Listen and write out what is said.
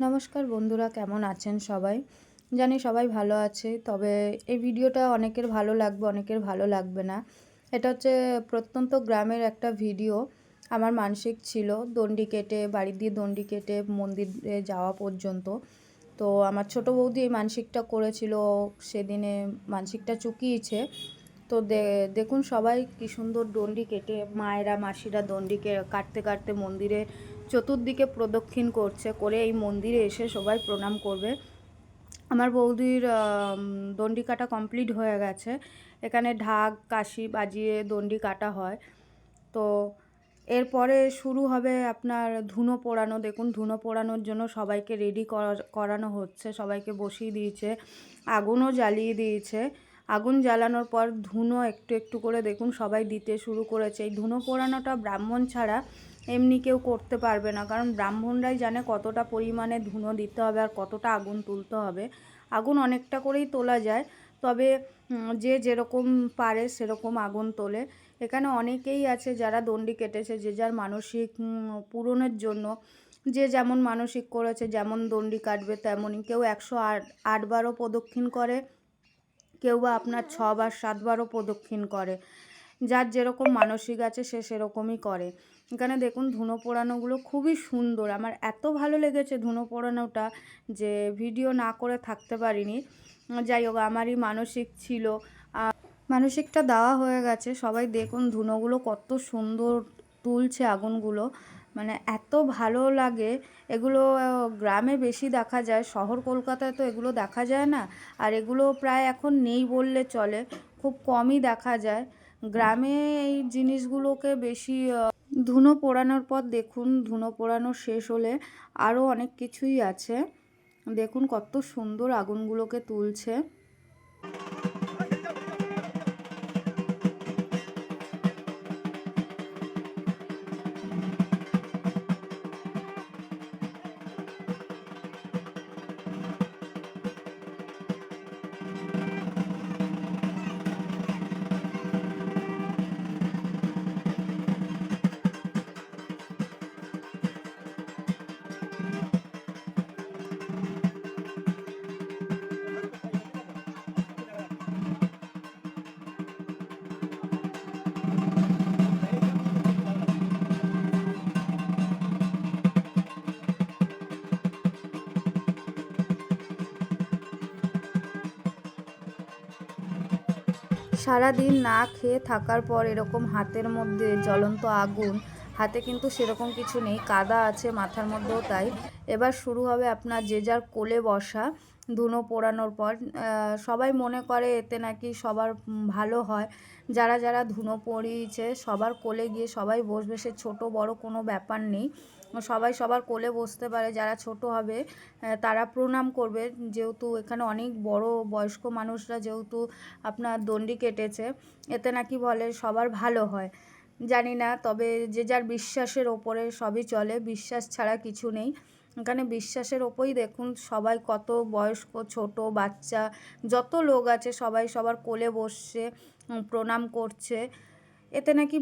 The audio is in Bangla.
নমস্কার বন্ধুরা, কেমন আছেন সবাই? জানি সবাই ভালো আছে। তবে এই ভিডিওটা অনেকের ভালো লাগবে, অনেকের ভালো লাগবে না। এটা হচ্ছে প্রত্যন্ত গ্রামের একটা ভিডিও। আমার মানসিক ছিল দণ্ডি কেটে, বাড়ি দিয়ে দণ্ডি কেটে মন্দিরে যাওয়া পর্যন্ত। তো আমার ছোটো বৌদি এই মানসিকটা করেছিল, সেদিনে মানসিকটা চুকিয়েছে। তো দেখুন সবাই কি সুন্দর দণ্ডি কেটে, মায়েরা মাসিরা দণ্ডি কাটতে কাটতে মন্দিরে চতুর্দিকে প্রদক্ষিণ করছে, করে এই মন্দিরে এসে সবাই প্রণাম করবে। আমার বৌদির দণ্ডি কাটা কমপ্লিট হয়ে গেছে। এখানে ঢাক কাশি বাজিয়ে দণ্ডি কাটা হয়। তো এরপরে শুরু হবে আপনার ধুনো পোড়ানো। দেখুন ধুনো পোড়ানোর জন্য সবাইকে রেডি করানো হচ্ছে, সবাইকে বসিয়ে দিয়েছে, আগুনও জ্বালিয়ে দিয়েছে। আগুন জ্বালানোর পর ধুনো একটু একটু করে দেখুন সবাই দিতে শুরু করেছে। এই ধুনো পোড়ানোটা ব্রাহ্মণ ছাড়া এমনি কেউ করতে পারবে না, কারণ ব্রাহ্মণরাই জানে কতটা পরিমাণে ধুনো দিতে হবে আর কতটা আগুন তুলতে হবে। আগুন অনেকটা করেই তোলা যায়, তবে যে যেরকম পারে সেরকম আগুন তোলে। এখানে অনেকেই আছে যারা দণ্ডি কেটেছে যে যার মানসিক পূরণের জন্য, যে যেমন মানসিক করেছে, যেমন দণ্ডি কাটবে তেমনই। কেউ 108 বারও প্রদক্ষিণ করে, কেউ বা আপনার 6 বার 7 বারও প্রদক্ষিণ করে। যার যেরকম মানসিক আছে সে সেরকমই করে। এখানে দেখুন ধুনো পোড়ানোগুলো খুবই সুন্দর। আমার এত ভালো লেগেছে ধুনো পোড়ানোটা যে ভিডিও না করে থাকতে পারিনি। যাই হোক, আমারই মানসিক ছিল, মানসিকটা দেওয়া হয়ে গেছে। সবাই দেখুন ধুনোগুলো কত সুন্দর তুলছে আগুনগুলো, মানে এত ভালো লাগে। এগুলো গ্রামে বেশি দেখা যায়, শহর কলকাতায় তো এগুলো দেখা যায় না। আর এগুলো প্রায় এখন নেই বললে চলে, খুব কমই দেখা যায়। গ্রামে এই জিনিসগুলোকে বেশি ধুনো পোড়ানোর পর দেখুন ধুনো পোড়ানো শেষ হলে আরও অনেক কিছুই আছে। দেখুন কত সুন্দর আগুনগুলোকে তুলছে। সারাদিন না খেয়ে থাকার পর এরকম হাতের মধ্যে জ্বলন্ত আগুন, হাতে কিন্তু সেরকম কিছু নেই, কাদা আছে মাথার মধ্যেও তাই। এবার শুরু হবে আপনার যে যার কোলে বসা। ধুনো পোড়ানোর পর সবাই মনে করে এতে নাকি সবার ভালো হয়। যারা যারা ধুনো পড়িয়েছে সবার কোলে গিয়ে সবাই বসবে, সে ছোটো বড় কোনো ব্যাপার নেই, সবাই সবার কোলে বসতে পারে। যারা ছোট হবে তারা প্রণাম করবে, যেহেতু এখানে অনেক বড় বয়স্ক মানুষরা যেহেতু আপনার দণ্ডি কেটেছে, এতে নাকি বলে সবার ভালো হয়। জানি না, তবে যে যার বিশ্বাসের ওপরে সবই চলে, বিশ্বাস ছাড়া কিছু নেই। এখানে বিশ্বাসের ওপরই দেখুন সবাই, কত বয়স্ক ছোট বাচ্চা যত লোক আছে সবাই সবার কোলে বসছে, প্রণাম করছে। এতে নাকি